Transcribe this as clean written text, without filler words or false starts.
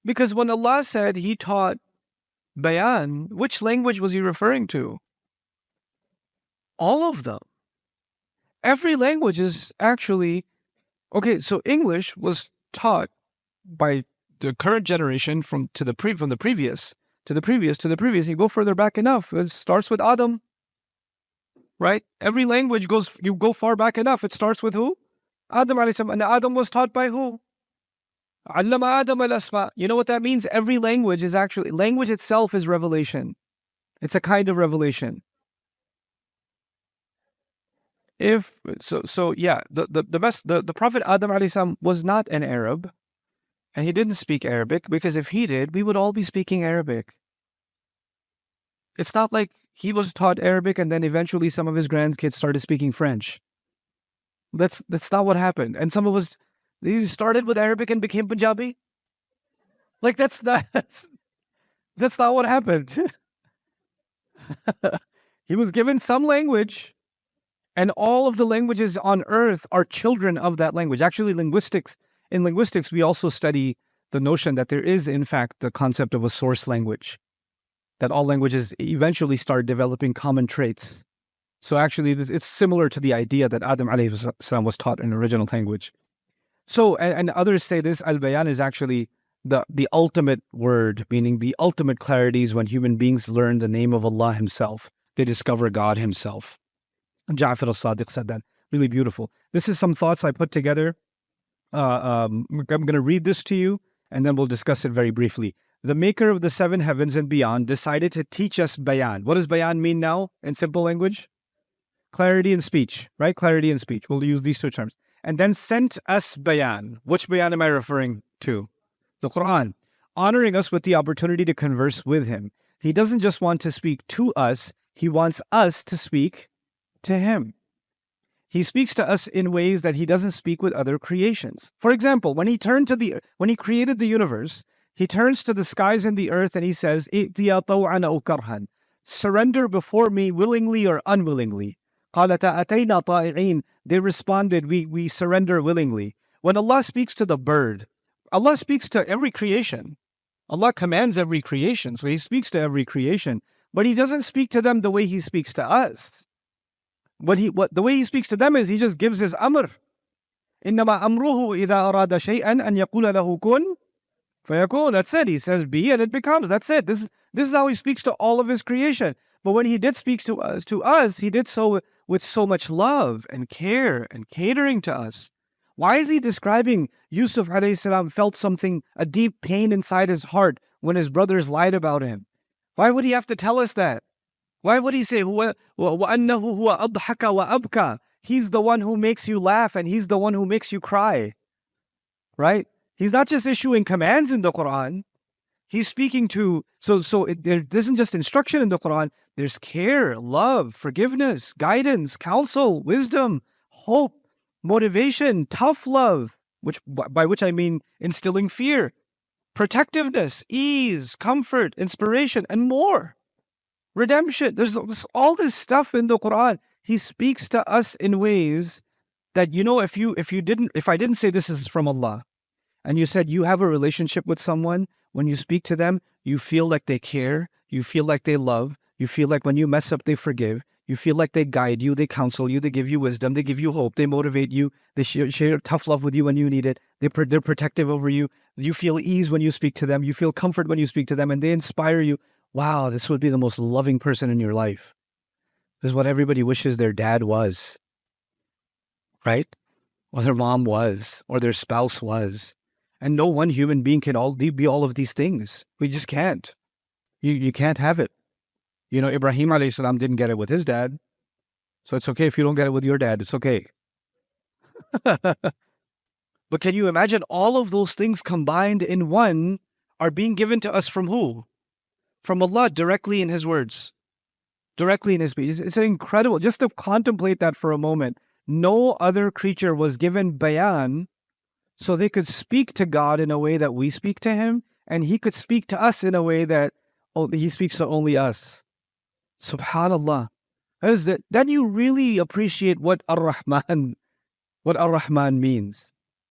Because when Allah said He taught bayan, which language was He referring to? All of them. Every language is actually, okay, so English was taught by the current generation from the previous to the previous to the previous. You go further back enough, it starts with Adam, right? Every language goes, you go far back enough, it starts with who? Adam alayhi salam. And Adam was taught by who? Allama Adam al-asma. You know what that means? Every language is actually, language itself is revelation. It's a kind of revelation. If so yeah, the Prophet Adam alayhi salam was not an Arab, and he didn't speak Arabic, because if he did, we would all be speaking Arabic. It's not like he was taught Arabic and then eventually some of his grandkids started speaking French. That's not what happened. And some of us, they started with Arabic and became Punjabi. Like that's not what happened. He was given some language, and all of the languages on earth are children of that language. Actually, in linguistics, we also study the notion that there is, in fact, the concept of a source language, that all languages eventually start developing common traits. So actually, it's similar to the idea that Adam alayhi salam was taught an original language. So, and others say this, al-bayan is actually the ultimate word, meaning the ultimate clarity is when human beings learn the name of Allah Himself. They discover God Himself. Ja'far al-Sadiq said that. Really beautiful. This is some thoughts I put together. I'm going to read this to you, and then we'll discuss it very briefly. The maker of the seven heavens and beyond decided to teach us bayan. What does bayan mean now in simple language? Clarity in speech, right? Clarity in speech. We'll use these two terms. And then sent us bayan. Which bayan am I referring to? The Quran. Honoring us with the opportunity to converse with Him. He doesn't just want to speak to us, He wants us to speak to Him. He speaks to us in ways that He doesn't speak with other creations. For example, when He created the universe, He turns to the skies and the earth and He says, "I'tiya taw'an aw karhan." Surrender before me willingly or unwillingly. قَالَتَا أَتَيْنَا طَائِعِينَ. They responded, we surrender willingly. When Allah speaks to the bird, Allah speaks to every creation. Allah commands every creation, so He speaks to every creation. But He doesn't speak to them the way He speaks to us. The way He speaks to them is He just gives His amr. إِنَّمَا أَمْرُهُ إِذَا أَرَادَ شَيْئًا أَنْ يَقُولَ لَهُ كُنْ فَيَكُونُ. That's it. He says be and it becomes. That's it. This is how He speaks to all of His creation. But when He did speak to us, He did so with so much love and care and catering to us. Why is He describing Yusuf alayhi salam felt a deep pain inside his heart when his brothers lied about him? Why would He have to tell us that? Why would He say, وَأَنَّهُ هُوَ أَضْحَكَ وَأَبْكَى? He's the one who makes you laugh and He's the one who makes you cry. Right? He's not just issuing commands in the Quran. He's speaking to, there isn't just instruction in the Quran. There's care, love, forgiveness, guidance, counsel, wisdom, hope, motivation, tough love, by which I mean instilling fear, protectiveness, ease, comfort, inspiration, and more. Redemption. There's all this stuff in the Quran. He speaks to us in ways that, if I didn't say this is from Allah, and you said you have a relationship with someone, when you speak to them, you feel like they care, you feel like they love, you feel like when you mess up, they forgive, you feel like they guide you, they counsel you, they give you wisdom, they give you hope, they motivate you, they share tough love with you when you need it, they're protective over you, you feel ease when you speak to them, you feel comfort when you speak to them, and they inspire you. Wow, this would be the most loving person in your life. This is what everybody wishes their dad was, right? Or their mom was, or their spouse was. And no one human being can be all of these things. We just can't. You can't have it. Ibrahim alayhi salam didn't get it with his dad. So it's okay if you don't get it with your dad. It's okay. But can you imagine all of those things combined in one are being given to us from who? From Allah, directly in His words. Directly in His speech. It's incredible. Just to contemplate that for a moment. No other creature was given bayan so they could speak to God in a way that we speak to Him, and He could speak to us in a way that He speaks to only us. Subhanallah. Then you really appreciate what Ar-Rahman means.